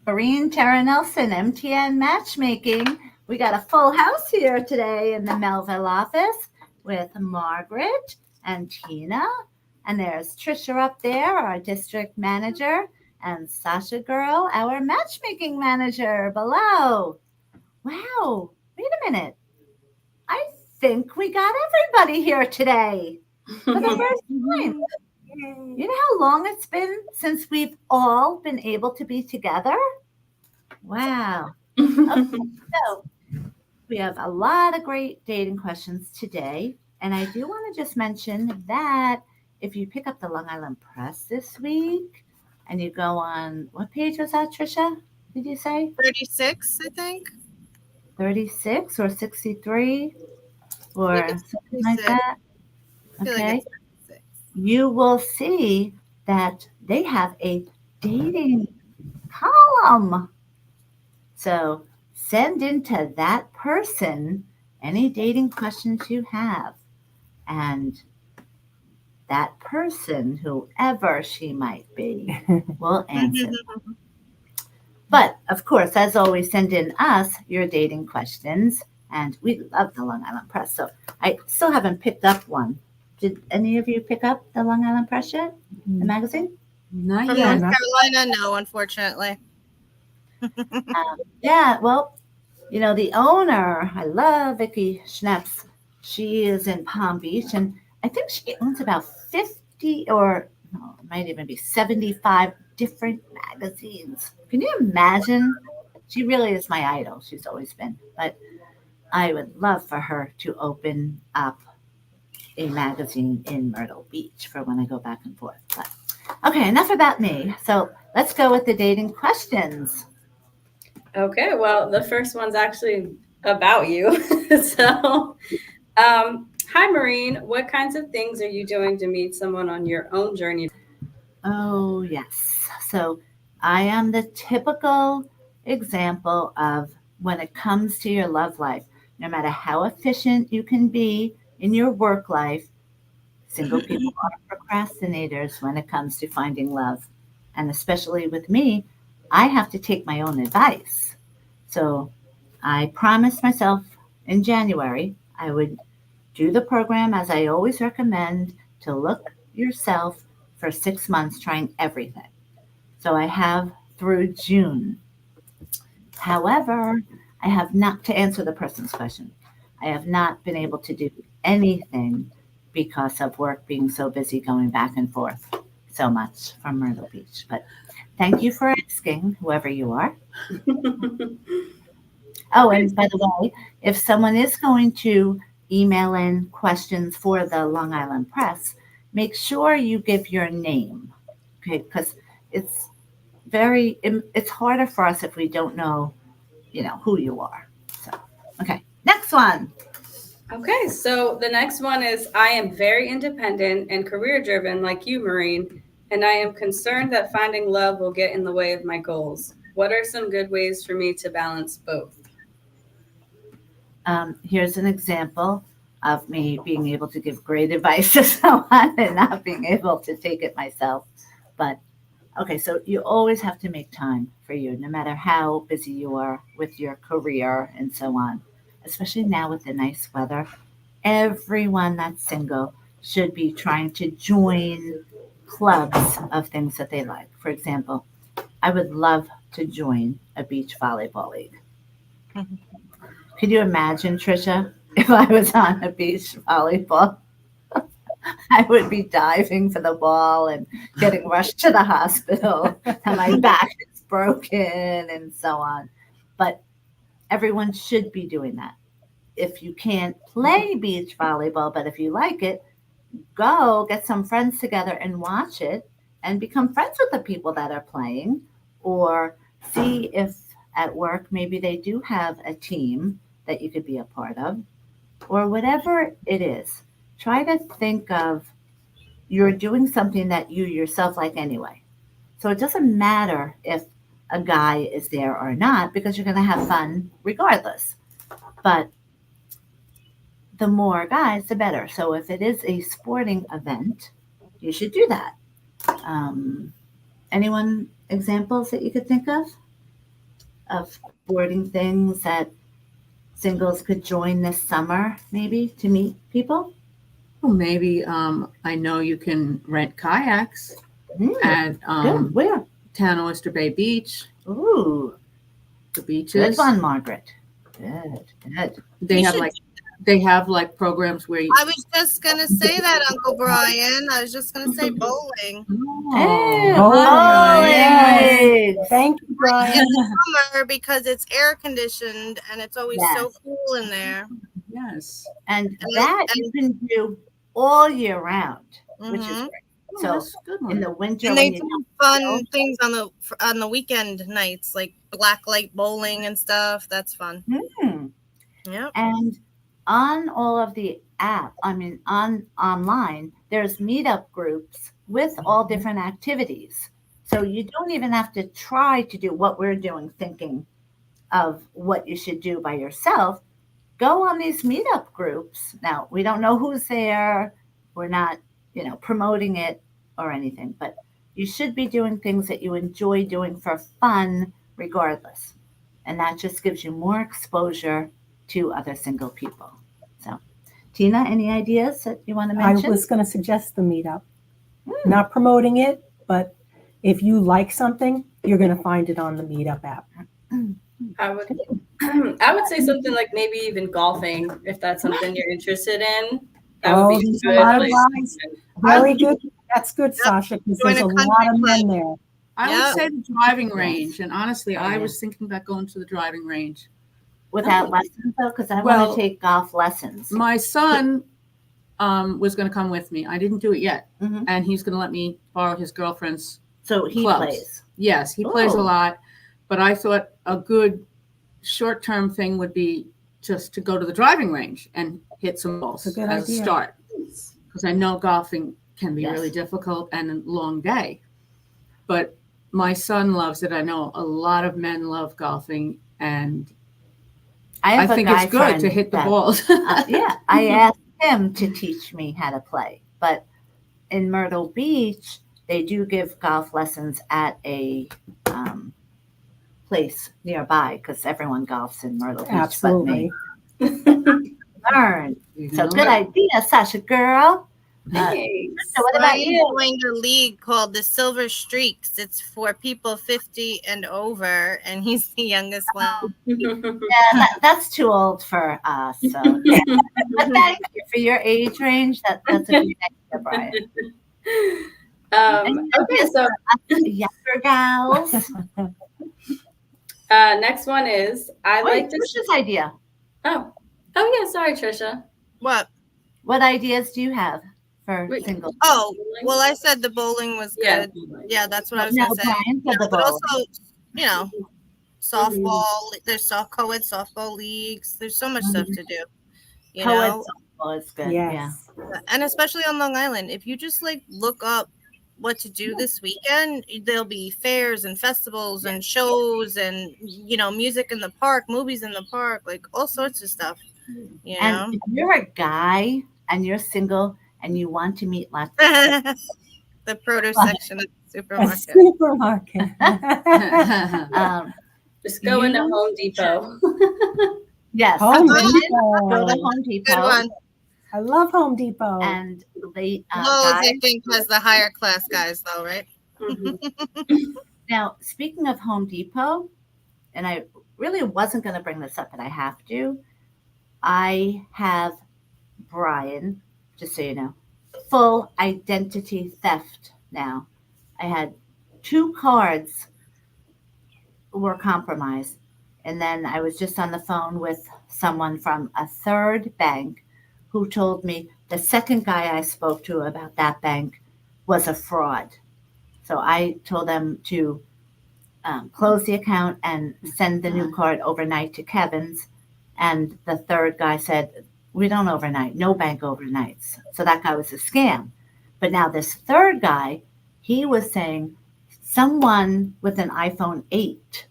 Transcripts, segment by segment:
Maureen, Tara Nelson, MTN Matchmaking. We got a full house here today in the Melville office with Margaret and Tina. And there's Trisha up there, our district manager, and Sasha Girl, our matchmaking manager below. Wow, wait a minute. I think we got everybody here today for the first time. You know how long it's been since we've all been able to be together? Wow. Okay, so we have a lot of great dating questions today. And I do want to just mention that if you pick up the Long Island Press this week and you go on, what page was that, Trisha? Did you say? 36, I think. 36 or 63 or something like that? Okay. You will see that they have a dating column. So send into that person any dating questions you have. And that person, whoever she might be, will answer. But of course, as always, send in us your dating questions. And we love the Long Island Press. So I still haven't picked up one. Did any of you pick up the Long Island Press yet? The magazine? Not From yet. North Carolina, no, unfortunately. Yeah, well, you know, the owner, I love Vicki Schneps. She is in Palm Beach, and I think she owns about 50 or no, it might even be 75 different magazines. Can you imagine? She really is my idol. She's always been. But I would love for her to open up a magazine in Myrtle Beach for when I go back and forth. But okay, enough about me. So let's go with the dating questions. Okay, well, the first one's actually about you. So, hi, Maureen. What kinds of things are you doing to meet someone on your own journey? Oh, yes. So I am the typical example of when it comes to your love life, no matter how efficient you can be in your work life, single people are procrastinators when it comes to finding love. And especially with me, I have to take my own advice. So I promised myself in January I would do the program as I always recommend to look yourself for 6 months trying everything. So I have through June. However, I have not, to answer the person's question, I have not been able to do anything because of work being so busy going back and forth so much from Myrtle Beach. But thank you for asking, whoever you are. Oh, and by the way, if someone is going to email in questions for the Long Island Press, make sure you give your name, okay? Because it's it's harder for us if we don't know, who you are. So, okay, next one. Okay, so the next one is I am very independent and career driven like you, Maureen, and I am concerned that finding love will get in the way of my goals. What are some good ways for me to balance both? Here's an example of me being able to give great advice to someone and not being able to take it myself. But okay, so you always have to make time for you, no matter how busy you are with your career and so on. Especially now with the nice weather, everyone that's single should be trying to join clubs of things that they like. For example, I would love to join a beach volleyball league. Could you imagine, Trisha, if I was on a beach volleyball? I would be diving for the ball and getting rushed to the hospital, and my back is broken and so on. But everyone should be doing that. If you can't play beach volleyball, but if you like it, go get some friends together and watch it and become friends with the people that are playing, or see if at work maybe they do have a team that you could be a part of, or whatever it is. Try to think of you're doing something that you yourself like anyway. So it doesn't matter if a guy is there or not because you're going to have fun regardless. But the more guys, the better. So if it is a sporting event, you should do that. Um, Anyone examples that you could think of? of sporting things that singles could join this summer, maybe to meet people? Well, maybe I know you can rent kayaks at Good. Where? Town Oyster Bay Beach, Ooh, the good beaches. one, Margaret. Good, good. They You have should- like programs where you. I was just gonna say that, Uncle Brian. I was just gonna say bowling. Hey, Oh, bowling. yes. Thank you, Brian. In the summer because it's air conditioned and it's always so Yes. cool in there. yes. And that you can do all year round, which is Mhm. great. Oh, So that's a good one. in the winter, And they when you do don't fun things on the weekend nights, like black light bowling and stuff. That's fun. Yep. And on all of the online, there's meetup groups with all different activities. So you don't even have to try to do what we're doing, thinking of what you should do by yourself. Go on these meetup groups. Now, we don't know who's there. We're not, promoting it or anything, but you should be doing things that you enjoy doing for fun regardless. And that just gives you more exposure to other single people. So, Tina, any ideas that you want to I mention? was going to suggest the meetup. Not promoting it, but if you like something, you're going to find it on the meetup app. I would say something like maybe even golfing, if that's something you're interested in. That would be there's good. a lot of like- guys. Very good. That's good, Sasha, because Join there's a a lot country of men club. there. I Yeah. would say the driving range, and honestly, I Yeah. was thinking about going to the driving range. Without lessons, though, because I want Well, to take golf lessons. My son was going to come with me. I didn't do it yet, Mhm. and he's going to let me borrow his girlfriend's. So he clubs. plays. Yes, he plays a Oh. lot, but I thought a good short-term thing would be just to go to the driving range and hit some balls That's a good as idea. a start, because I know golfing can be Yes. really difficult and a long day. But my son loves it. I know a lot of men love golfing, and I have a think guy it's good friend to hit the that- balls. Yeah, I asked him to teach me how to play, but in Myrtle Beach, they do give golf lessons at a place nearby because everyone golfs in Myrtle Beach Absolutely. but me. Learn. You So know? good idea, Sasha girl. Thanks. So what about Brian you? joined a league called the Silver Streaks. It's for people 50 and over, and he's the youngest one. Yeah, that's too old for us. So, but thank you for your age range. That's a good idea, Brian. Okay, so Younger gals. next one is I Wait, like to. Trisha's idea. Oh yeah, sorry, Trisha. What? What ideas do you have for Wait. single? Oh, well, I said the bowling was Yeah. good. Yeah, that's what I was No, going to say. Brian said the But bowl. also, softball. There's co-ed softball leagues. There's so much stuff to do. You Co-ed know, softball is good. Yeah. Yes. and especially on Long Island, if you just look up what to do this weekend, there'll be fairs and festivals and shows and music in the park, movies in the park, like all sorts of stuff. You know, And if you're a guy and you're single and you want to meet lots the produce section of the A supermarket. supermarket. Just go into You- Home Depot. yes, Home women go to Depot. Home Good Depot one. I love Home Depot. and they Lowe's, guys. I think, has the higher class guys, though, right? Mhm. Now, speaking of Home Depot, and I really wasn't going to bring this up, but I have to. I have Brian, just so you know, full identity theft now. I had 2 cards were compromised. And then I was just on the phone with someone from a third bank who told me the second guy I spoke to about that bank was a fraud. So I told them to close the account and send the new card overnight to Kevin's. And the third guy said, we don't overnight, no bank overnights. So that guy was a scam. But now this third guy, he was saying someone with an iPhone 8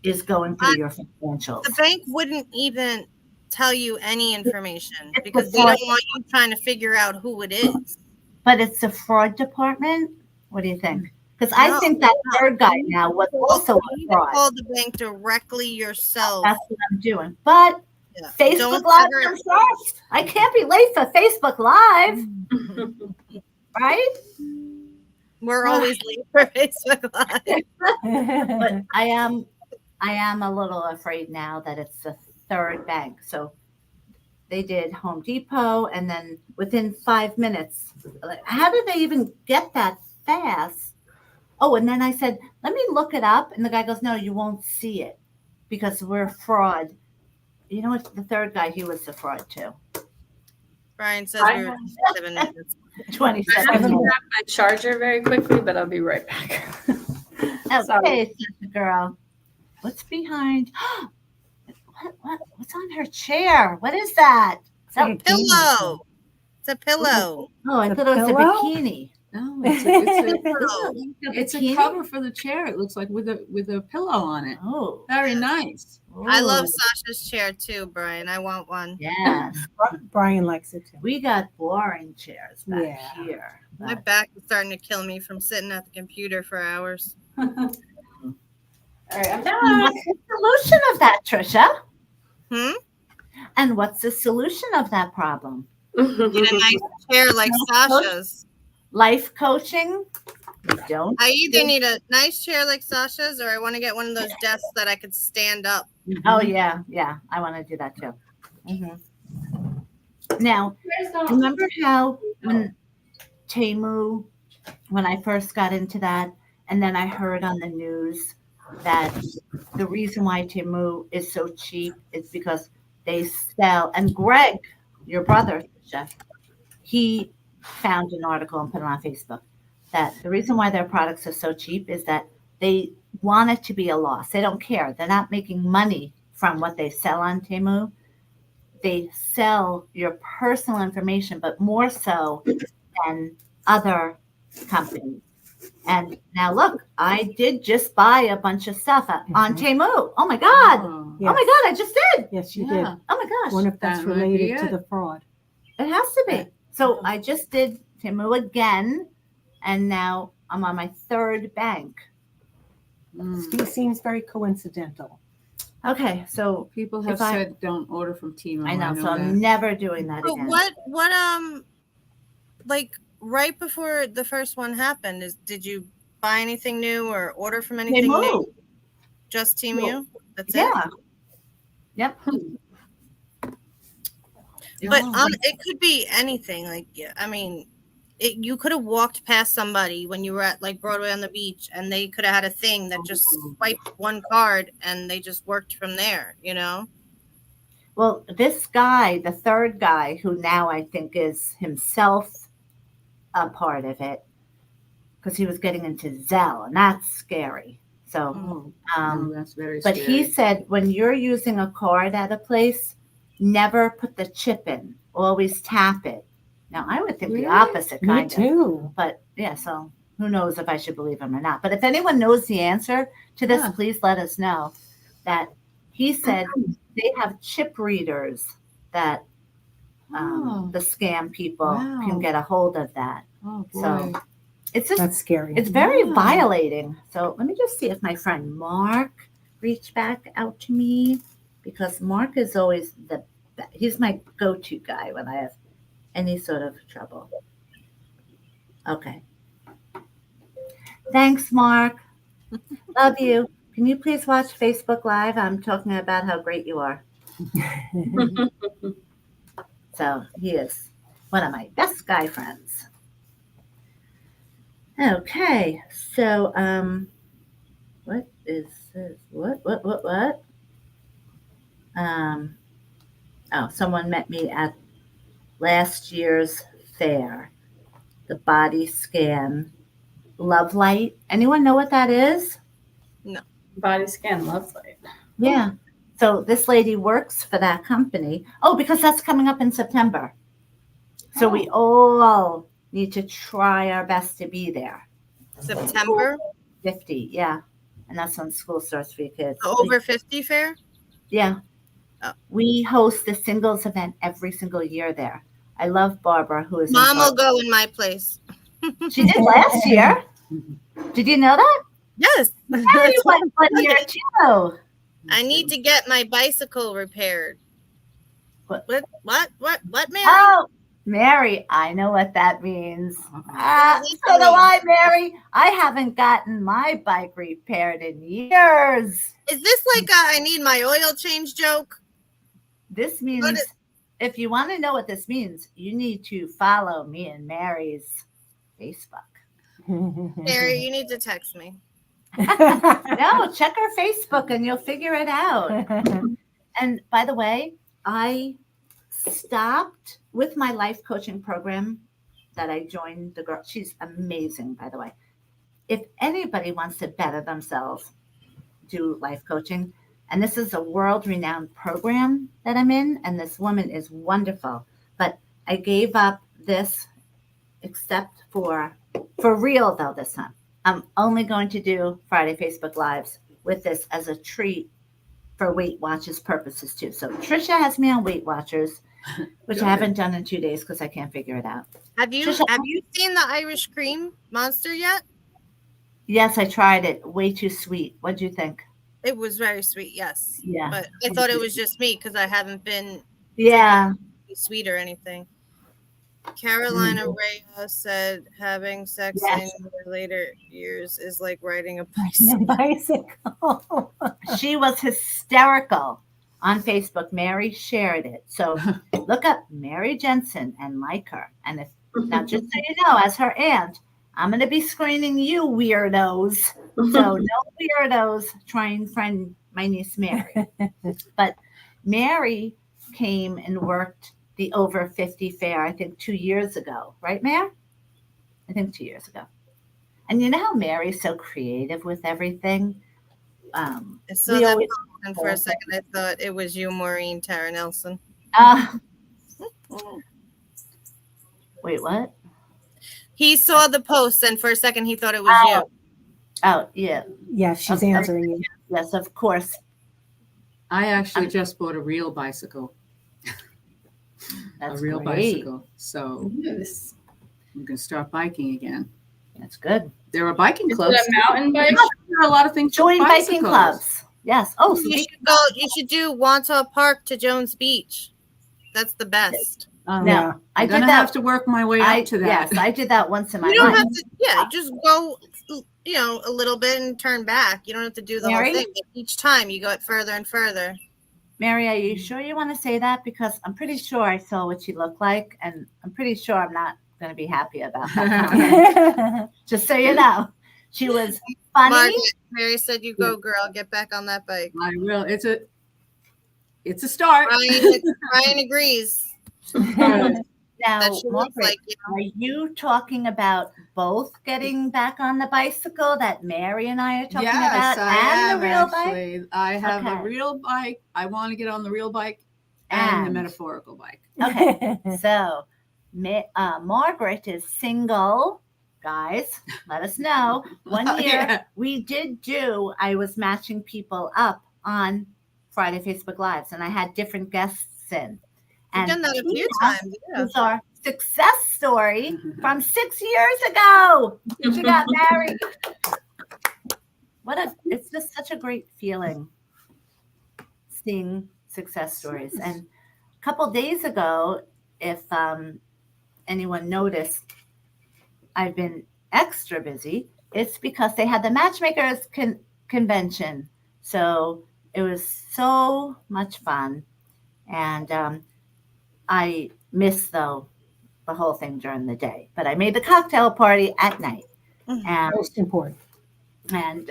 is going through your financials. The bank wouldn't even tell you any information It's because the they don't fraud. want you trying to figure out who it is. But it's the fraud department. What do you think? Because I No, think that third guy now was also You a need to fraud. call the bank directly yourself. That's what I'm doing. But Yeah. Facebook Don't Live ever- comes first. I can't be late for Facebook Live, right? We're always late for Facebook Live. But I am a little afraid now that it's the third bank. So they did Home Depot, and then within 5 minutes, like, how did they even get that fast? Oh, and then I said, let me look it up. And the guy goes, no, you won't see it because we're fraud. You know what? The third guy, he was the fraud too. Brian says I we were have- 7 minutes. I have to 27 grab minutes. my charger very quickly, but I'll be right back. Okay, Santa girl. What's behind? What's on her chair? What is that? It's like a gaming Pillow. It's a pillow. Oh, I The thought it was a pillow? bikini. No, Pillow. it's a bikini? cover for the chair. It looks like with a pillow on it. Oh, Very nice. I love oh, Sasha's chair too, Brian. I want one. Yes, Brian likes it too. we got boring chairs back Yeah. here. My but- back is starting to kill me from sitting at the computer for hours. All right, I'm And done. what's the solution of that, Trisha? Hmm? And what's the solution of that problem? Get a nice chair like Sasha's. Life coaching? You don't. I either need a nice chair like Sasha's or I want to get one of those desks that I could stand up. Oh yeah, yeah. I want to do that too. Now, remember how when Temu, when I first got into that, and then I heard on the news that the reason why Temu is so cheap is because they sell, and Greg, your brother, Chef, he found an article and put it on Facebook that the reason why their products are so cheap is that they want it to be a loss. They don't care. They're not making money from what they sell on Temu. They sell your personal information, but more so than other companies. And now look, I did just buy a bunch of stuff on Temu. Oh my God. Oh, Yes. Oh my God, I just did. Yes, you yeah. did. Oh my gosh. Wonder if that's That might be related to it. the fraud. It has to be. So I just did Temu again, and now I'm on my third bank. Mm. Seems very coincidental. Okay, so People have If I- said don't order from Temu. I know, so that. I'm never doing that But again. what like right before the first one happened, did you buy anything new or order from anything Temu. new? Just Team Well, U? That's it? Yeah. Yep. But Oh. it could be anything. Like, yeah, I mean, you could have walked past somebody when you were at like Broadway on the beach, and they could have had a thing that just swiped one card, and they just worked from there. You know? Well, this guy, the third guy, who now I think is himself a part of it, because he was getting into Zell, and that's scary. So, Oh, um, no, that's very but scary. he said when you're using a card at a place, never put the chip in. Always tap it. Now, I would think Really? the opposite Me kind of. too. But yeah, so who knows if I should believe him or not. But if anyone knows the answer to this, Yeah. please let us know. That he said they have chip readers that Oh. the scam people Wow. can get a hold of that. Oh boy. So it's just That's scary. it's very Yeah. violating. So let me just see if my friend Mark reached back out to me, because Mark is always he's my go-to guy when I have any sort of trouble. Okay. Thanks, Mark. Love you. Can you please watch Facebook Live? I'm talking about how great you are. So he is one of my best guy friends. Okay, so what is this? What? Oh, someone met me at last year's fair. The body scan, Love Light. Anyone know what that is? Body scan love light. Yeah. So this lady works for that company. Oh, because that's coming up in September. So we all need to try our best to be there. September, 50, yeah. And that's when school starts for your kids. the over 50 fair. Yeah. Oh. We host the singles event every single year there. I love Barbara, who is Mom will go in my place. She did last year. Did you know that? Yes. Yeah, you went 1 year too. I need to get my bicycle repaired. What? What, Mary? Oh, Mary, I know what that means. Uh-oh. So do I, Mary. I haven't gotten my bike repaired in years. Is this like a I need my oil change joke? This means, if you want to know what this means, you need to follow me and Mary's Facebook. Mary, you need to text me. No, check her Facebook and you'll figure it out. And by the way, I stopped with my life coaching program that I joined the girl. She's amazing, by the way. If anybody wants to better themselves, do life coaching. And this is a world-renowned program that I'm in, and this woman is wonderful. But I gave up this, except for real though this time. I'm only going to do Friday Facebook Lives with this as a treat for Weight Watchers purposes too. So Trisha has me on Weight Watchers, which I haven't done in 2 days because I can't figure it out. Have you seen the Irish cream monster yet? Yes, I tried it. Way too sweet. What'd you think? It was very sweet, yes. Yeah. But I thought it was just me because I haven't been Yeah. sweet or anything. Carolina Reyes said having sex in your later years is like riding a bicycle. She was hysterical on Facebook. Mary shared it. So look up Mary Jensen and like her. And if now, just so you know, as her aunt, I'm going to be screening you weirdos. So no weirdos try and friend my niece Mary. But Mary came and worked the over 50 fair, I think 2 years ago. Right, Mary? I think 2 years ago. And you know how Mary's so creative with everything? I saw that post, and for a second I thought it was you, Maureen, Tara Nelson. Wait, what? He saw the post, and for a second he thought it was you. Oh, yeah. Yeah, she's answering you. Yes, of course. I actually just bought a real bicycle. That's a real great. bicycle. So Yes. I'm going to start biking again. That's good. There are biking clubs. Is it a mountain bike? There are a lot of things. Join for biking bicycles. clubs. Yes. Oh, so You should go. You should do Wantagh Park to Jones Beach. That's the best. Oh, No, Yeah. I I'm did gonna that. have to work my way up to that. Yes, I did that once in my You don't life. have to. Yeah, just go. You know, a little bit and turn back. You don't have to do the Mary? whole thing. But each time you go it further and further. Mary, are you sure you want to say that? Because I'm pretty sure I saw what she looked like, and I'm pretty sure I'm not going to be happy about that. Just so you know, she was funny. Margaret, Mary said, "You go, girl. Get back on that bike." I will. It's a start. Ryan agrees. Now, That she looks Margaret, like you. are you talking about both getting back on the bicycle that Mary and I are talking about, and the real bike? actually. I have Okay. a real bike. I want to get on the real bike and the And- metaphorical bike. Okay, so Margaret is single. Guys, let us know. 1 year Yeah. we did do, I was matching people up on Friday Facebook Lives, and I had different guests in. You've done that a few times. Yeah. Was our success story from 6 years ago. She got married. It's just such a great feeling seeing success stories. And a couple days ago, if anyone noticed, I've been extra busy. It's because they had the matchmakers convention. So it was so much fun. And I missed, though, the whole thing during the day. But I made the cocktail party at night. And Most important. and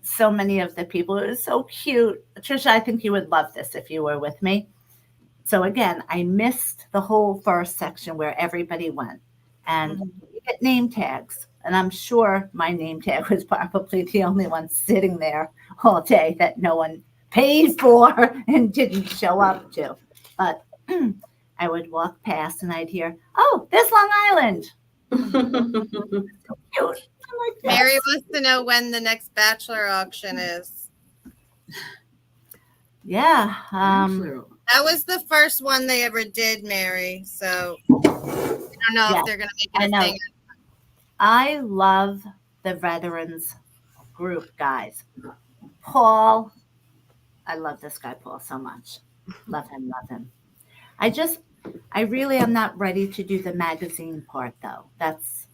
so many of the people, it was so cute. Trisha, I think you would love this if you were with me. So again, I missed the whole first section where everybody went. And you get name tags. And I'm sure my name tag was probably the only one sitting there all day that no one paid for and didn't show up to. But I would walk past and I'd hear, "Oh, there's Long Island." So cute. I'm like, Mary "Yes." wants to know when the next Bachelor auction is. Yeah. That was the first one they ever did, Mary. So I don't know Yeah, if they're going to I make it know. a thing. I love the veterans group guys. Paul, I love this guy, Paul, so much. Love him, love him. I really am not ready to do the magazine part, though. That's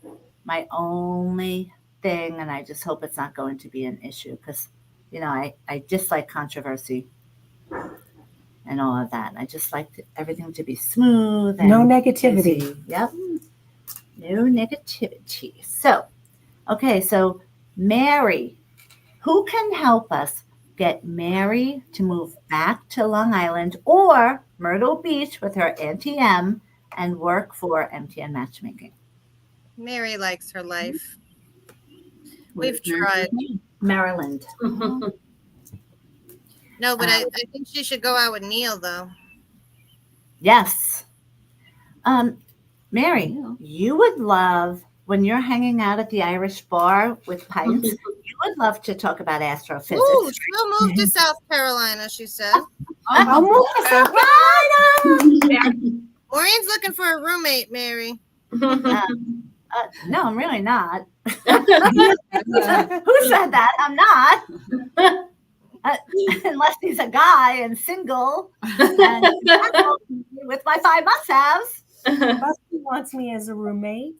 my only thing, and I just hope it's not going to be an issue because, I dislike controversy and all of that. I just like everything to be smooth and No negativity. easy. Yep. No negativity. So, okay, so Mary, who can help us get Mary to move back to Long Island or Myrtle Beach with her Auntie M and work for MTN Matchmaking? Mary likes her life. Where's We've tried. Maryland. No, but I think she should go out with Neil, though. Yes. Mary, Yeah. you would love when you're hanging out at the Irish bar with pints. You would love to talk about astrophysics. Ooh, she'll move to South Carolina, she said. I'll move to South Carolina. Maureen's looking for a roommate, Mary. No, I'm really not. Who said that? I'm not. Unless he's a guy and single and with my 5 must-haves. Busty wants me as a roommate.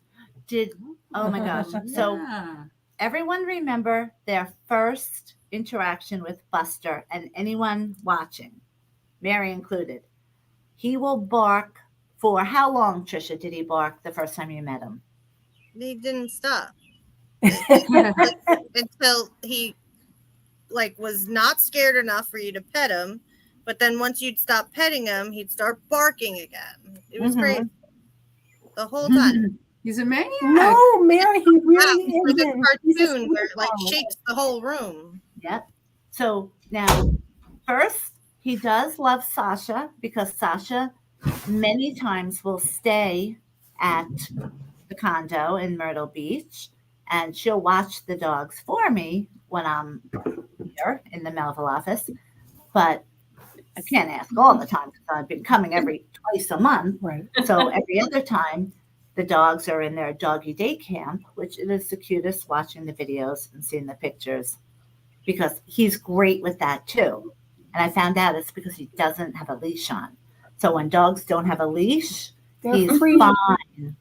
Oh my gosh. So Yeah. everyone remember their first interaction with Buster, and anyone watching, Mary included. He will bark for how long, Trisha, did he bark the first time you met him? He didn't stop until he was not scared enough for you to pet him. But then once you'd stop petting him, he'd start barking again. It was crazy the whole time. He's a maniac. No, Mary, he really It's like a isn't. He's a cartoon where it sweetheart. shakes the whole room. Yep. So now, first, he does love Sasha because Sasha many times will stay at the condo in Myrtle Beach and she'll watch the dogs for me when I'm here in the Melville office. But I can't ask all the time because I've been coming twice a month. Right. So every other time, the dogs are in their doggy day camp, which it is the cutest watching the videos and seeing the pictures because he's great with that too. And I found out it's because he doesn't have a leash on. So when dogs don't have a leash, They're he's free. fine.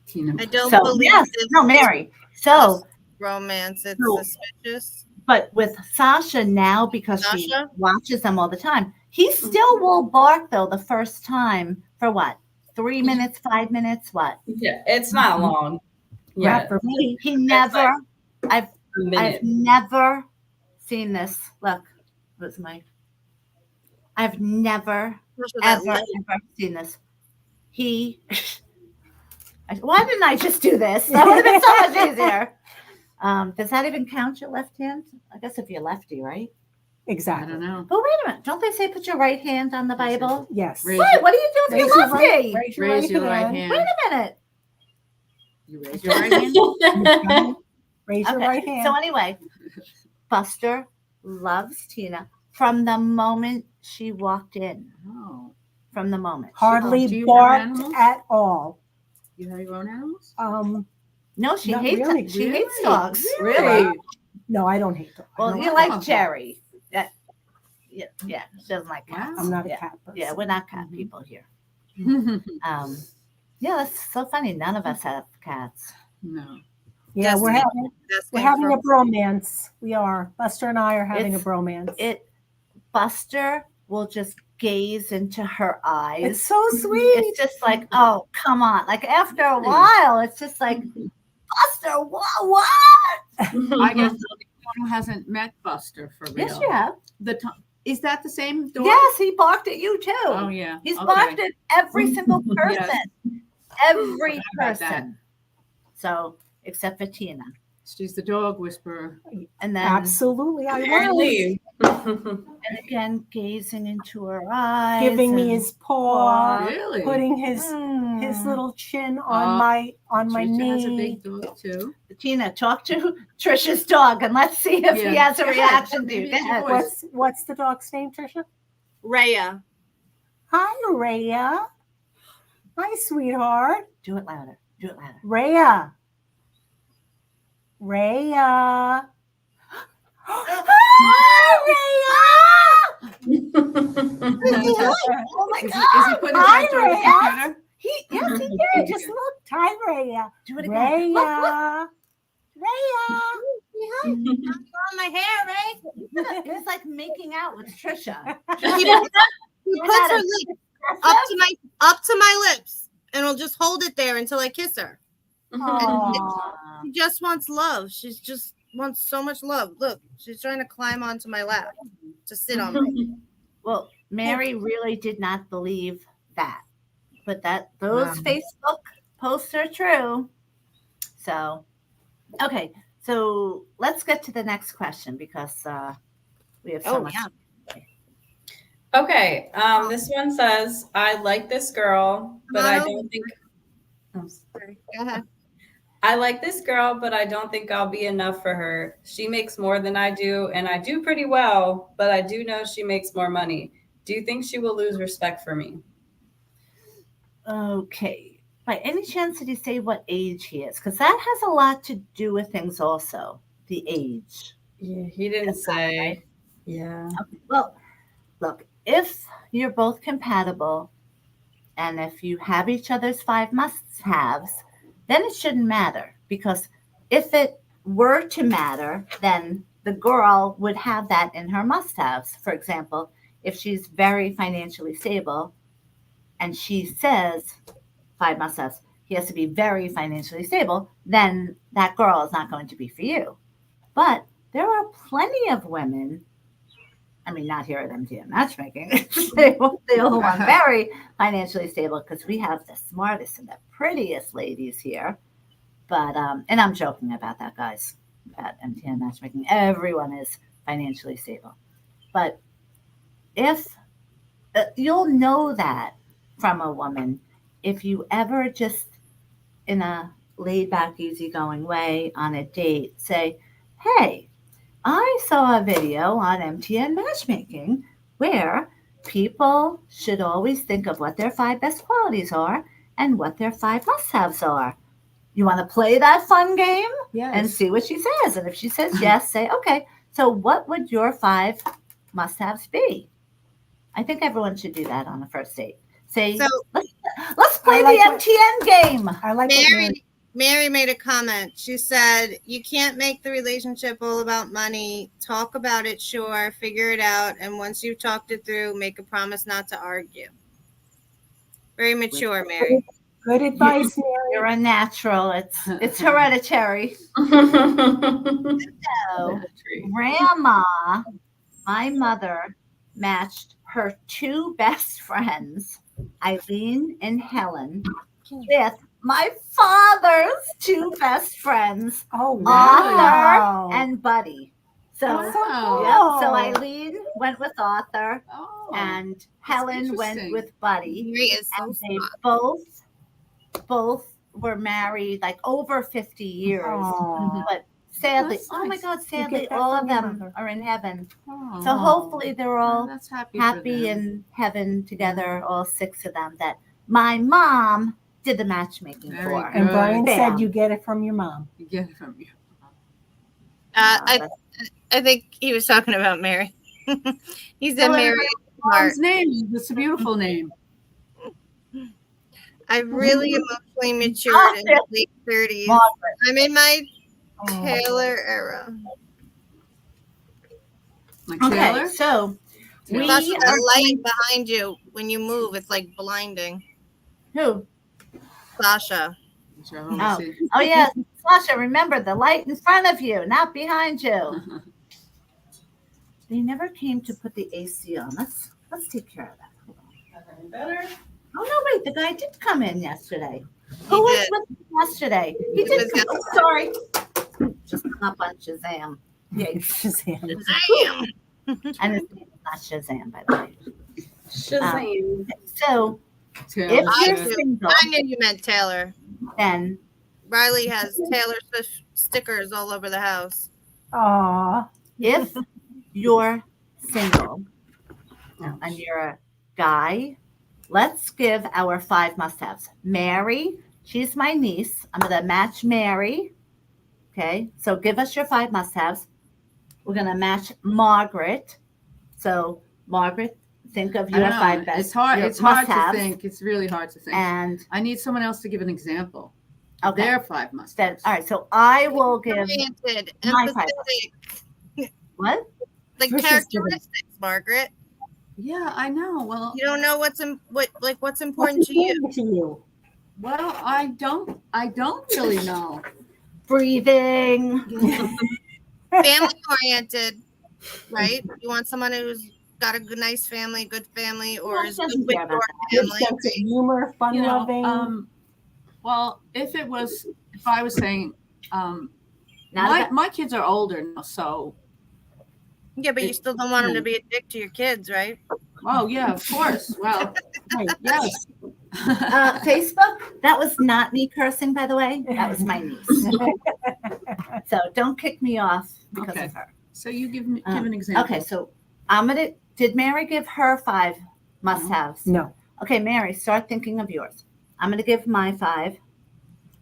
Tina. I don't So, believe yes, this no, Mary. So, romance. It's No. suspicious. but with Sasha now, because she Sasha? watches them all the time, he still will bark though the first time for what? 3 minutes, 5 minutes, what? Yeah, it's not long. Yeah, Not for me. He never, I've a minute. never seen this. Look, I've never, ever seen this. Why didn't I just do this? That would have been so much easier. Does that even count your left hand? I guess if you're lefty, right? I Exactly. don't know. But wait a minute. Don't they say put your right hand on the Bible? Yes. Raise Wait, what do you do if Raise you're your right, lefty? raise your Raise right your right hand. hand. Wait a minute. You raise your right hand. Raise your right hand. So anyway, Buster loves Tina from the moment she walked in. Oh. From the moment. Do Hardly you have barked animals? at all. You have your own animals? No, she Not hates really. she hates Really? dogs. Really? No, I don't hate dogs. Well, I don't you like like dogs. Jerry. Yeah, she doesn't like cats. Wow. I'm not a Yeah. cat person. Yeah, we're not cat Mhm. people here. Yeah, that's so funny. None of us have cats. No. Yeah, we're Yes. having a bromance. We are. Buster and I are having a It's- bromance. Buster will just gaze into her eyes. It's so sweet. It's just like, oh, come on. Like after a while, it's just like, Buster, what? I guess the one who hasn't met Buster for real. Yes, you have. Is that the same dog? Yes, he barked at you too. Oh yeah. He's Okay. barked at every single person. Yes. Every About that. person. So, except for Tina. She's the dog whisperer. And then, Absolutely, I was. Apparently. and again, gazing into her eyes. Giving me and- his paw, Really? putting his Mm. little chin Oh, on my Trisha has a knee. big dog too. Tina, talk to Trisha's dog and let's see if he Yeah. has a Go ahead. reaction to you. Maybe Go it's your ahead. voice. What's the dog's name, Trisha? Rhea. Hi, Rhea. Hi, sweetheart. Do it louder. Do it louder. Rhea. Rhea. Oh my Is God. he putting his Hi, head towards the Rhea. computer? Yes, he Hey, did. just look. Hi, Rhea. Do it again. Look, look. Rhea. On my hair, right? He's like making out with Trisha. He You're puts not her a- lip up to my lips, and will just hold it there until I kiss her. Aw. She just wants love. She just wants so much love. Look, she's trying to climb onto my lap to sit on me. Well, Mary really did not believe that, but those Wow. Facebook posts are true. So, okay, so let's get to the next question because we have so Oh much. yeah. Okay, this one says, I like this girl, but I don't think. Oh, Sorry. Go ahead. I like this girl, but I don't think I'll be enough for her. She makes more than I do, and I do pretty well, but I do know she makes more money. Do you think she will lose respect for me? Okay. By any chance, did he say what age he is? Because that has a lot to do with things also, the age. Yeah, he didn't say. Yeah. Okay. Well, look, if you're both compatible and if you have each other's 5 must-haves, then it shouldn't matter. Because if it were to matter, then the girl would have that in her must-haves. For example, if she's very financially stable and she says 5 must-haves, he has to be very financially stable, then that girl is not going to be for you. But there are plenty of women, I mean, not here at MTN Matchmaking, they all want very financially stable because we have the smartest and the prettiest ladies here. But, and I'm joking about that, guys, at MTN Matchmaking. Everyone is financially stable. But if you'll know that from a woman, if you ever just in a laid back, easygoing way on a date say, hey, I saw a video on MTN Matchmaking where people should always think of what their 5 best qualities are and what their 5 must-haves are. You want to play that fun game Yes. and see what she says. And if she says yes, say, okay, so what would your 5 must-haves be? I think everyone should do that on a first date. Say, So let's play I like the what- MTN game. I like what Mary. Mary made a comment. She said, you can't make the relationship all about money. Talk about it, sure, figure it out. And once you've talked it through, make a promise not to argue. Very mature, Mary. Good advice, Mary. You're a natural. It's hereditary. So, Grandma, my mother, matched her 2 best friends, Eileen and Helen, with my father's 2 best friends, Oh, Arthur and Buddy. So, That's so Wow. yeah, so cool. Eileen went with Arthur Oh, and Helen went interesting. with Buddy. Mary is so And they smart. both were married like over 50 years. Aw. But sadly, That's oh my nice. God, You sadly, get that all from of your them mother. are in heaven. Oh. So hopefully they're all that's happy, happy for them. in heaven together, all 6 of them, that my mom did the matchmaking Very for. good. And Brian Bam. said you get it from your mom. You get it from you. I think he was talking about Mary. He said Well, Mary is smart. Mom's name. It's a beautiful name. I really emotionally matured in the late 30s. I'm in my Taylor era. Like Okay, Taylor? so we Plus, are the light behind you when you move, it's like blinding. who? Sasha. Oh. Oh yes, Sasha, remember the light in front of you, not behind you. They never came to put the AC on. Let's take care of that. Hold on. Better? Oh no, wait, the guy did come in yesterday. He Who was did. with him yesterday? He He did was come. Oh, sorry. Just hung up on Shazam. Yeah, Shazam. Damn. and his name is not Shazam, by the way. Shazam. So Taylor. if I you're do. single, I knew you meant Taylor. then Riley has Taylor Swift stickers all over the house. Aw. if you're single and you're a guy, let's give our 5 must-haves. Mary, she's my niece. I'm going to match Mary. Okay, so give us your 5 must-haves. We're gonna match Margaret. So Margaret, think of I your don't know. 5 best. It's hard. your It's hard to must-haves, think. It's really hard to think. And I need someone else to give an example. Of okay, their 5 then must-haves. all right. So I will give Oriented, my 5 empathetic, what? like Trisha's characteristics, Margaret. Yeah, I know. Well, You don't know what's what's What's important to you. important to you? I don't really know. Breathing. Family oriented, right? You want someone who's got a good, nice family, good family, or Well, is doesn't good with care about your Good family. sense of humor, fun You know, loving. well, if I was saying, Not about, my kids are older now, so, Yeah, but you still don't want them to be a dick to your kids, right? oh yeah, of course. Well, Right. yes. Facebook. That was not me cursing, by the way. That was my niece. So don't kick me off because Okay. of her. So you give an example. Okay, so I'm gonna. Did Mary give her 5 must-haves? No. Okay, Mary, start thinking of yours. I'm gonna give my 5,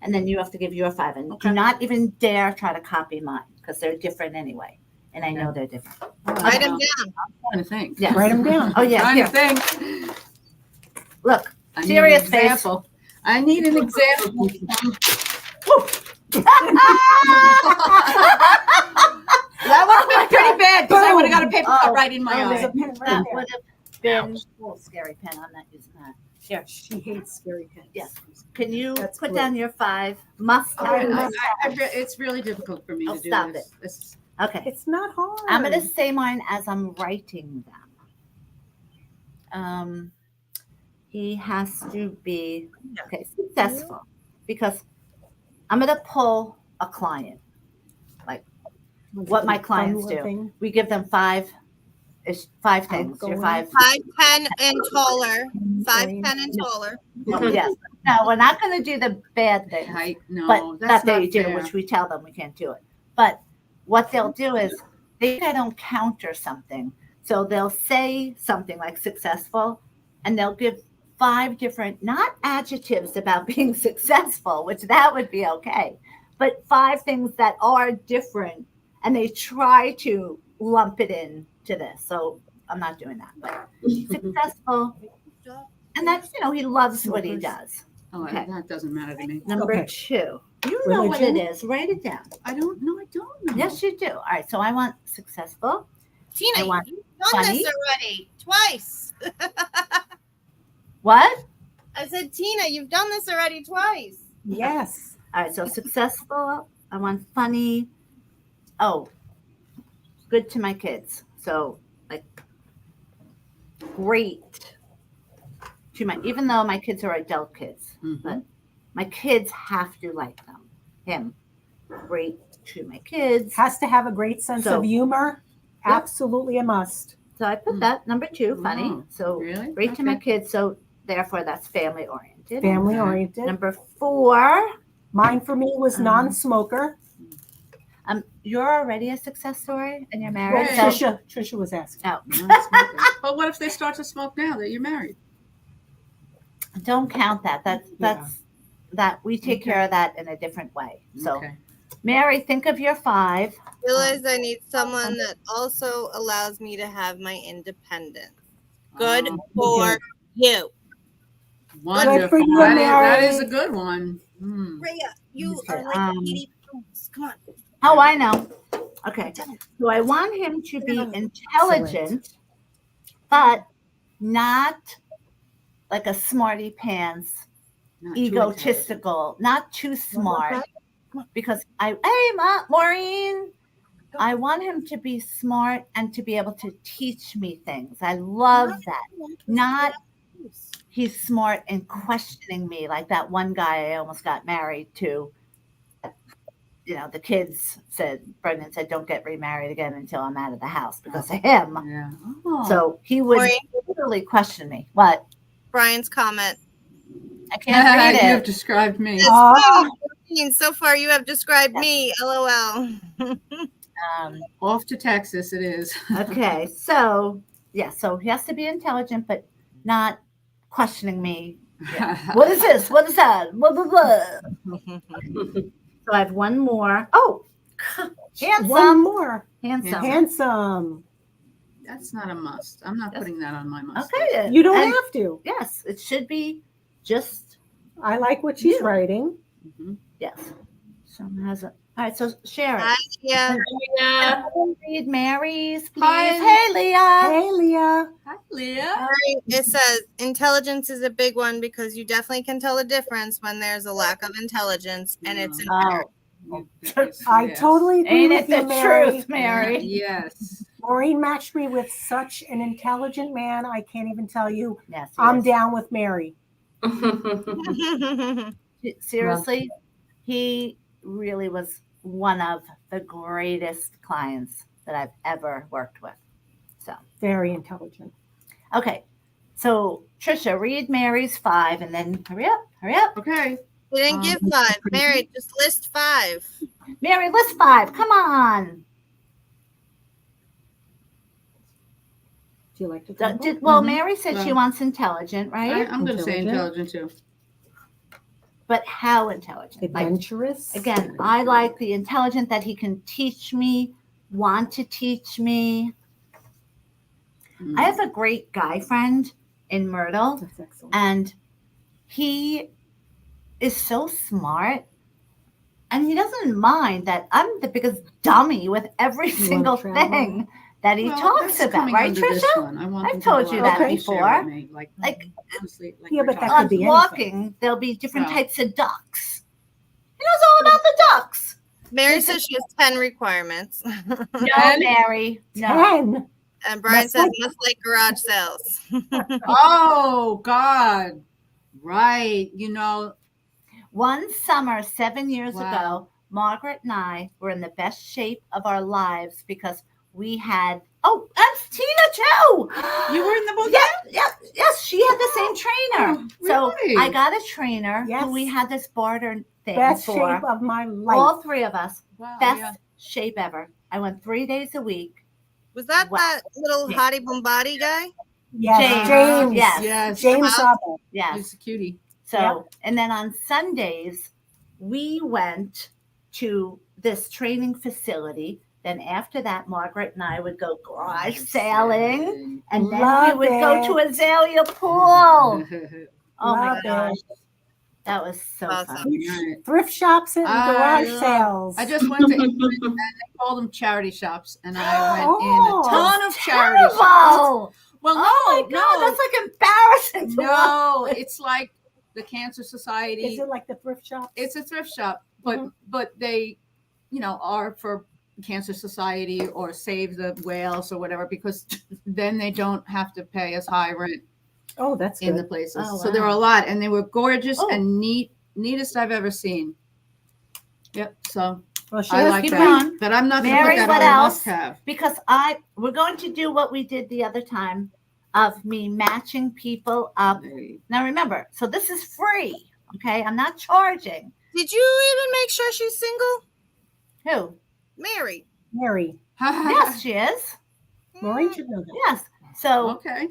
and then you have to give your 5. And Okay. do not even dare try to copy mine because they're different anyway, and I know they're different. Write them down. I'm trying to think. Yeah. Write them down. Oh yeah. Trying Here, to think. look. I need Serious an face. example. I need an example. That would have been pretty bad because I would have got a paper cut right in my There's eye. a pen right That there. would have been oh, scary pen. I'm not using that. Here, She hates scary pens. Yes. Can you That's put great. down your 5 must-haves? It's really difficult for me Oh, to do stop this. Okay. It's not hard. I'm going to say mine as I'm writing them. He has to be successful because I'm going to pull a client, like what my clients do. Fun-loving. We give them 5 things. Your Outgoing. 5. 5'10" and taller. 5'10" and taller. Yes. No, we're not going to do the bad things. Height, no, But that's that they not do, fair. which we tell them we can't do it. But what they'll do is they don't counter something. So they'll say something like successful, and they'll give 5 different, not adjectives about being successful, which that would be okay, but 5 things that are different, and they try to lump it in to this. So I'm not doing that, but successful. And that's, he loves what he does. Oh, Okay. that doesn't matter to me. Number Okay. 2. You know what it Religion? is. Write it down. I don't know. Yes, you do. All right. So I want successful. Tina, I want you've done funny. this already twice. What? I said, Tina, you've done this already twice. Yes. All right. So successful. I want funny. Oh, good to my kids. So like great to even though my kids are adult kids, Mhm. but my kids have to like him. Great to my kids. Has to have a great sense So- of humor. Yep. Absolutely a must. So I put that number 2, funny. Oh, So really? great to my Okay. kids. So therefore, that's family oriented. Family Okay. oriented. Number 4. Mine for me was non-smoker. You're already a success story and you're Well, married. Right. So, Trisha was asking. no, Not smoking. But what if they start to smoke now that you're married? don't count that. That's that we take Okay. care of that in a different way. So, Okay. Mary, think of your 5. Realize I need someone that also allows me to have my independence. Good for you. Wonderful. Good for you, That is Mary. a good one. Hmm. Rhea, you Okay, are like 80 pounds. Come on. Oh, I know. Okay. So I want him to be intelligent, but not like a smarty pants, Not too egotistical, not too smart. Because Maureen, I want him to be smart and to be able to teach me things. I love that. Not he's smart and questioning me like that one guy I almost got married to. The kids said, Brendan said, don't get remarried again until I'm out of the house because of him. Yeah. Oh. So he would Maureen? literally question me. What? Brian's comment. I can't read you have it. described me. Oh, So far, you have described me. LOL. Off to Texas, it is. Okay. So, so he has to be intelligent, but not questioning me. What is this? What is that? Blah, blah, blah. So I have one more. Oh, One handsome. more. Handsome. Handsome. That's not a must. I'm not putting that on my must. Okay. You don't and have to. Yes, it should be just I like what she's You. writing. Mhm. yes. Someone has a. All right, so Sharon. Yeah. Yeah. Read Mary's, please. Hi. Hey, Leah. Hey, Leah. Hi, Leah. It says intelligence is a big one because you definitely can tell the difference when there's a lack of intelligence and it's impaired. Oh, I totally agree ain't with it the you, Mary. truth, Mary? Yes. Maureen matched me with such an intelligent man. I can't even tell you. Yes. I'm yes. down with Mary. Seriously, he really was one of the greatest clients that I've ever worked with. So, Very intelligent. okay. So, Trisha, read Mary's 5 and then hurry up. Okay. We didn't give 5. Mary, just list 5. Mary, list 5. Come on. Do you like to talk? Well, Mhm. Mary said she Well, wants intelligent, right? I'm going to say intelligent too. But how intelligent? Like, Adventurous. again, I like the intelligent that he can teach me, want to teach me. I have a great guy friend in Myrtle, That's excellent. and he is so smart, and he doesn't mind that I'm the biggest dummy with every wanna single travel? thing that he Well, talks that's about, coming right, under this Trisha? one. I want I've them to told go you out that and before. share with me, like honestly, like Yeah, we're but that talking. could be anything. Walking, there'll be different Oh. types of ducks. He knows all about the ducks. Mary says she has 10 requirements. No, 10? Mary. No. 10. And Brian Must says like- must like garage sales. Oh God. Right. One summer 7 years Wow. ago, Margaret and I were in the best shape of our lives because we had. Oh, that's Tina too. You were in the book? Yes. She had the same trainer. Oh, So really? I got a trainer Yes. who we had this barter thing Best for. shape of my life. All three of us, Wow, best yeah. shape ever. I went 3 days a week. Was that Wow. that little Yeah. hottie bombati guy? Yes, James. James. Yes. James Hubble. Yes. He's a cutie. So, Yep. and then on Sundays, we went to this training facility. Then after that, Margaret and I would go garage sailing, and then Love we would go it. to Azalea Pool. Oh my Love gosh, it. that was so Awesome. fun. Right. Thrift shops and garage love- sales. I just went to England and they called them charity shops, and I went in Oh, a ton of charity shops. Terrible! Well, Oh my God, that's like embarrassing. To no, watch. it's like the Cancer Society. Is it like the thrift shop? It's a thrift shop, but Mhm. but they, are for Cancer Society or Save the Whales or whatever, because then they don't have to pay as high rent Oh, that's in good. the places. Oh, So there were wow. a lot, and they were gorgeous Oh. and neatest I've ever seen. Yep. So Well, she I has like keep that. going. But I'm not going to Mary, put that what on a else? must-have. Because we're going to do what we did the other time of me matching people up. Now remember, so this is free, okay? I'm not charging. Did you even make sure she's single? Who? Mary. Mary. Yes, she is. Maureen should know that. Yes. So Okay.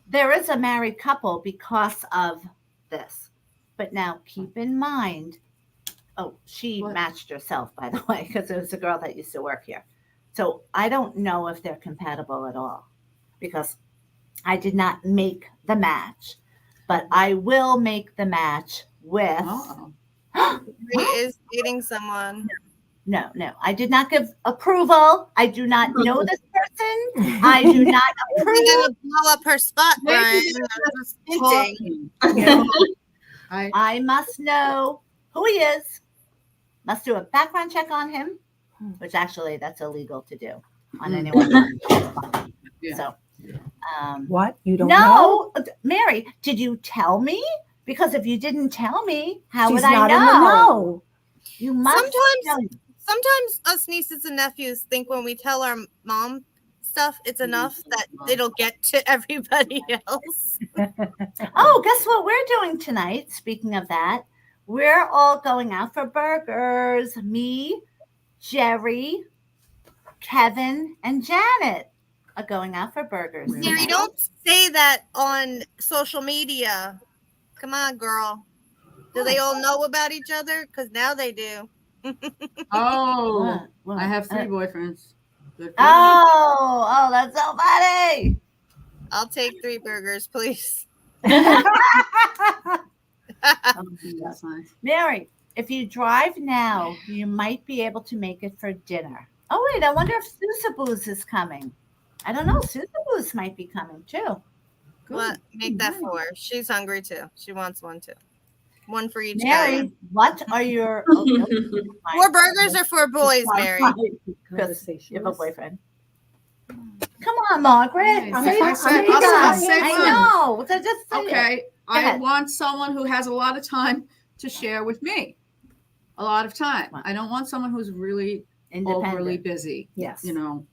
there is a married couple because of this. But now keep in mind, she What? matched herself, by the way, because it was a girl that used to work here. So I don't know if they're compatible at all because I did not make the match, but I will make the match with. Uh-oh. Mary is dating someone. No, I did not give approval. I do not know this person. I do not We're approve. gonna blow up her spot, Maybe Brian. they're I'm just hinting. I must know who he is. Must do a background check on him, which actually that's illegal to do on anyone. Yeah. So, What? You don't know? no, Mary, did you tell me? Because if you didn't tell me, how She's would I not know? in the know. You must know. Sometimes us nieces and nephews think when we tell our mom stuff, it's enough that it'll get to everybody else. Oh, guess what we're doing tonight? Speaking of that, we're all going out for burgers. Me, Jerry, Kevin, and Janet are going out for burgers. Mary, Mary, tonight. don't say that on social media. Come on, girl. Do they all know about each other? Because now they do. Oh, What? I have 3 boyfriends. Good for Oh, that's so funny. I'll take 3 burgers, please. you. That's nice. Mary, if you drive now, you might be able to make it for dinner. Oh, wait, I wonder if Susaboos is coming. I don't know. Susaboos might be coming too. Good. What? Make that Nice. 4. She's hungry too. She wants one too. One for each guy. Mary, what are your 4 burgers are for boys, Mary. Because you have a boyfriend. Come on, Margaret. Nice. Say I it. said- Say I'll it. say I one. know. So just say it. Okay, I ahead. want someone who has a lot of time to share with me. A lot of time. Wow. I don't want someone who's really Independent. overly busy. Yes. You know.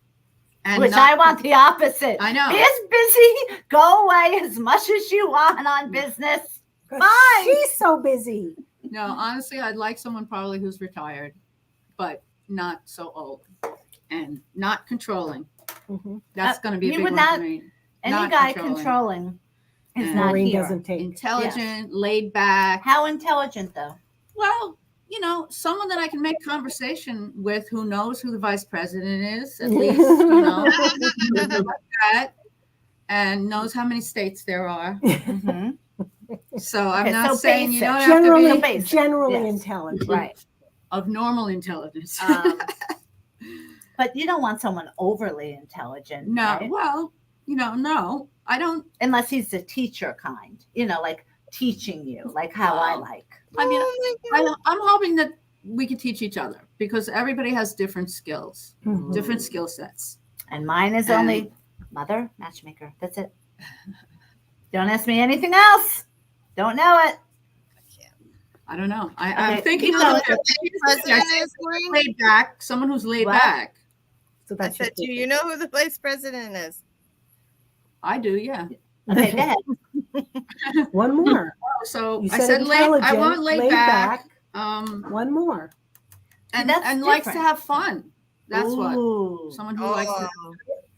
And Which not- I want the opposite. I know. He's busy. Go away as much as you want on business. 'Cause Fine. She's so busy. No, honestly, I'd like someone probably who's retired, but not so old and not controlling. Mhm. That's going to be a he big would one not- for me. Any Not guy controlling. controlling is And not Maureen here. doesn't take. Intelligent, laid back. How intelligent though? Well, you know, someone that I can make conversation with who knows who the vice president is, at least, you know, like that, and knows how many states there are. Mm-hmm. So I'm Okay, not so saying you basic. don't have to generally, be basic. generally Yes. intelligent. Right. of normal intelligence. But you don't want someone overly intelligent. No, right? well, you know, no, I don't. Unless he's the teacher kind, like teaching you, like how I Wow. like. I mean, Oh my God. I'm hoping that we can teach each other because everybody has different skills, Mhm. different skill sets. And mine is And- only mother, matchmaker. That's it. Don't ask me anything else. Don't know it. I don't know. I'm Okay, thinking you of know a- the president is, Maureen? laid back, someone who's laid What? back. So I that's your said to you, you know who the vice president is. I do, yeah. Okay, go ahead. One more. So You I said said laid. I intelligent, want laid back. One more. And that's likes to different. have fun. That's what Ooh. someone who likes to. Oh,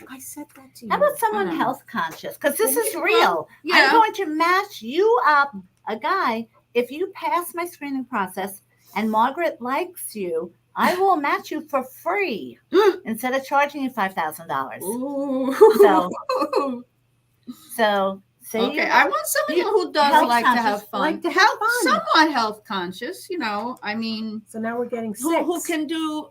I said that to you. How about someone Mhm. health conscious? Because this is Well, real. I'm yeah. going to match you up a guy. If you pass my screening process and Margaret likes you, I will match you for free instead of charging you $5,000. Ooh. So say Okay, you I want someone you- who does health like to conscious, have fun. like to have fun. Somewhat health conscious, you know. I mean, So now we're getting who 6. can do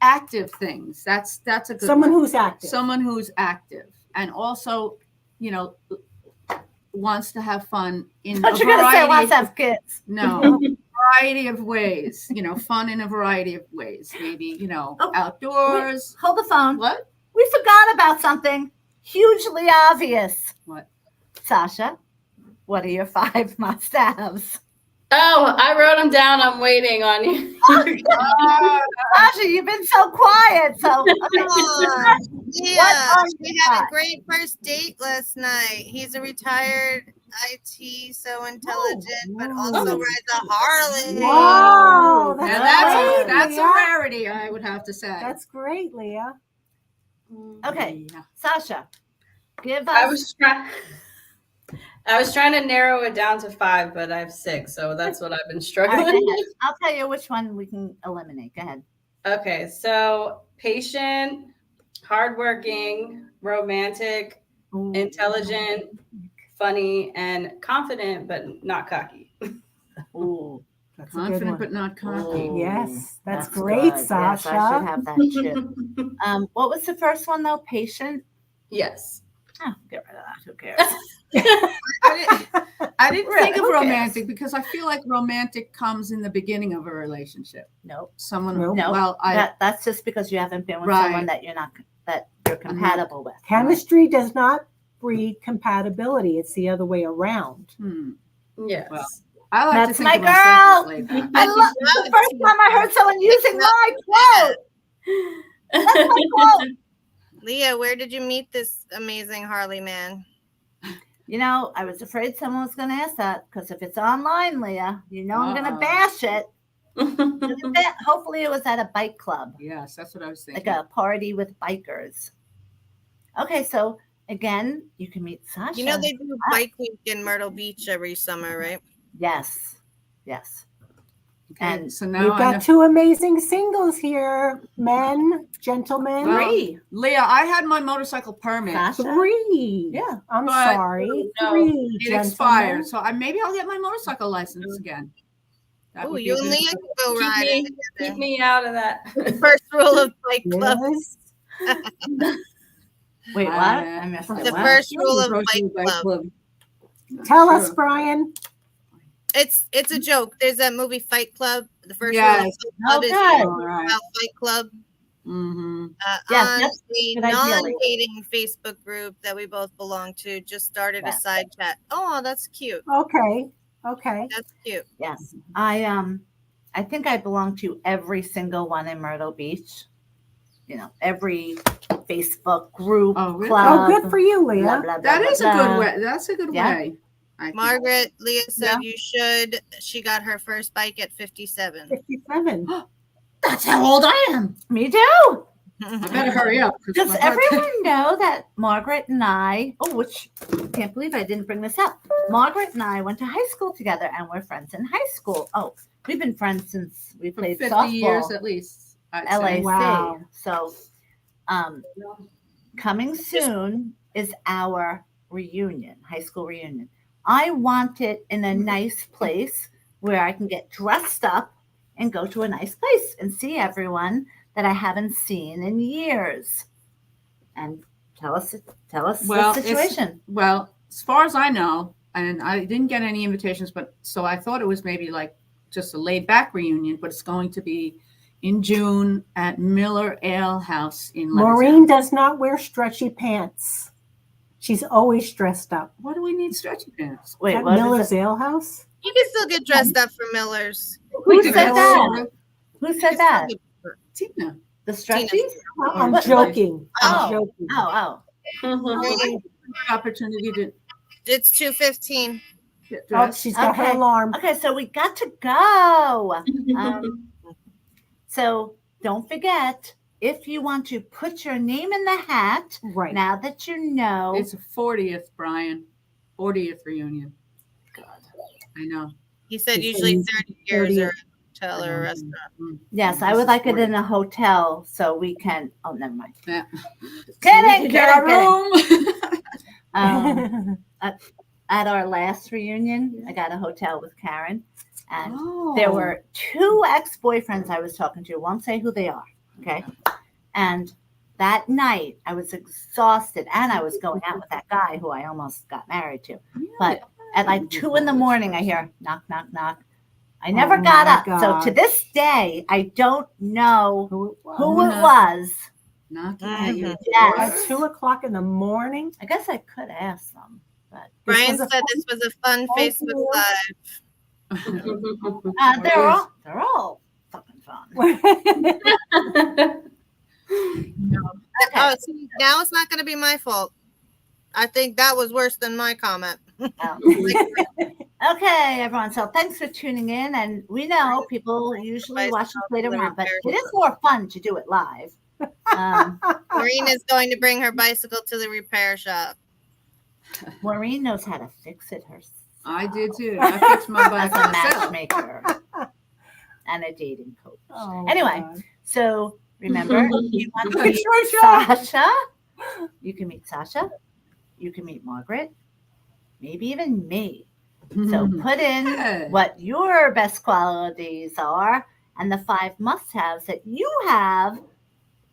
active things. That's a good Someone one. who's active. Someone who's active and also, you know, wants to have fun in What a you gonna say? variety Wants of, to have kids? no, variety of ways. You know, fun in a variety of ways. Maybe, you know, Oh, outdoors. Hold the phone. What? We forgot about something hugely obvious. What? Sasha, what are your 5 must-haves? Oh, I wrote them down. I'm waiting on you. Sasha, you've been so quiet. So okay. come on. Yeah, are we you had a five? great first date last night. He's a retired IT, so intelligent, but also Whoa. rides a Harley. Wow, Now that's that's great, a Leah. rarity, I would have to say. That's great, Leah. Okay, Yeah. Sasha, give I us. was trying to narrow it down to 5, but I have 6, so that's what I've been All right, struggling. go ahead. I'll tell you which one we can eliminate. Go ahead. Okay, so patient, hardworking, romantic, Ooh. intelligent, funny, and confident, but not cocky. Ooh. That's a good Confident one. but not cocky. Ooh. Yes, that's That's great, good. Yes, I Sasha. should have that too. What was the first one though? Patient. Yes. Oh, get rid of that. Who cares? I didn't Really, think of who cares? romantic because I feel like romantic comes in the beginning of a relationship. Nope. Someone, Nope. No. well, That's just because you haven't been with Right. someone that you're compatible with. Chemistry does not breed compatibility. It's the other way around. Yes. Well, I like That's to think my of myself as girl. laid back. I love the first time I heard someone using my quote. That's my quote. Leah, where did you meet this amazing Harley man? I was afraid someone was going to ask that because if it's online, Leah, I'm going to Uh-oh. bash it. Hopefully, it was at a bike club, Yes, that's what I was like thinking. a party with bikers. Okay, so again, you can meet Sasha. You know they do bike week in Myrtle Beach every summer, right? Yes. Yes. Okay, And so now We've I got know. 2 amazing singles here, men, gentlemen. Well, 3. Leah, I had my motorcycle permit. Sasha? 3. Yeah. I'm But- sorry. No. 3, It gentlemen. expired, so maybe I'll get my motorcycle license again. That Oh, would be you a and good- Leah can go Keep riding me, together. keep me out of that. First rule of Fight Club. Yes. Wait, what? I missed it. The What? first rule of First Fight rule of Fight Club. Not Tell us, sure. Brian. It's a joke. There's that movie Fight Club. The first rule Yes. of Fight Club is Okay. All right. about Fight Club. Mm-hmm. Yes, On that's a good idea, Lee. non-dating Facebook group that we both belong to, just started a Yeah. side chat. Oh, that's cute. Okay. That's cute. Yes. I think I belong to every single one in Myrtle Beach. You know, every Facebook group, Oh, really? club. Oh, good for you, blah, Leah. blah, blah, That blah, is a blah. good way. That's a good Yeah. way. I think. Margaret, Leah said Yeah. you should. She got her first bike at 57. 57. That's how old I am. Me too. I better hurry up. 'cause Does my heart- everyone know that Margaret and I, which I can't believe I didn't bring this up. Margaret and I went to high school together and we're friends in high school. Oh, we've been friends since we For played 50 softball. years at least. I'd say. LAC. Wow. So, coming soon is our reunion, high school reunion. I want it in a nice place where I can get dressed up and go to a nice place and see everyone that I haven't seen in years. And tell us Well, the it's- situation. Well, as far as I know, and I didn't get any invitations, but so I thought it was maybe like just a laid back reunion, but it's going to be in June at Miller Ale House in Maureen Levittown. does not wear stretchy pants. She's always dressed up. What do we need stretchy pants? Wait, At what is Miller's it? Ale House? You can still get dressed up for Millers. Who can said go that? over- Who You said can still that? get- Tina. The stretchies? I'm What- joking. Oh. I'm joking. Oh. Good opportunity to It's 2:15. get Oh, dressed. she's got Okay. her alarm. Okay, so we got to go. So don't forget, if you want to put your name in the hat, Right. now that you know. It's a 40th, Brian. 40th reunion. I know. He said He usually said 30 years 30. or a hotel or a restaurant. Yes, I This would is like it 40. in a hotel so we can. Oh, never mind. Yeah. Kidding, Get our kidding. room. At our last reunion, I got a hotel with Karen, and Oh. there were 2 ex-boyfriends I was talking to. Won't say who they are. Okay, and that night I was exhausted, and I was going out with that guy who I almost got married to. But at like 2 a.m, I hear knock, knock, knock. I never Oh got my up. God. So to this day, I don't know Who it was. who it knocked? was. Knocking at your Mhm. Yes. At 2:00 in the morning. I guess I could ask them, but Brian was a said this was a fun Thank Facebook you. Live. they're all fucking fun. Okay. Oh, see, now it's not going to be my fault. I think that was worse than my comment. Okay, everyone. So thanks for tuning in. And we know people usually watch us later on, but it is more fun to do it live. Maureen is going to bring her bicycle to the repair shop. Maureen knows how to fix it herself. I did too. I fixed my As bike a myself. matchmaker and a dating coach. Oh, Anyway. God. So remember, you want to meet It's your show. Sasha. You can meet Sasha. You can meet Margaret. Maybe even me. So put in Hey. what your best qualities are and the 5 must-haves that you have,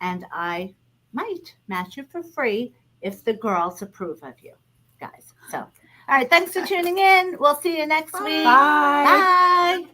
and I might match you for free if the girls approve of you, guys. So, all right, thanks for tuning in. We'll see you next week. Bye. Bye.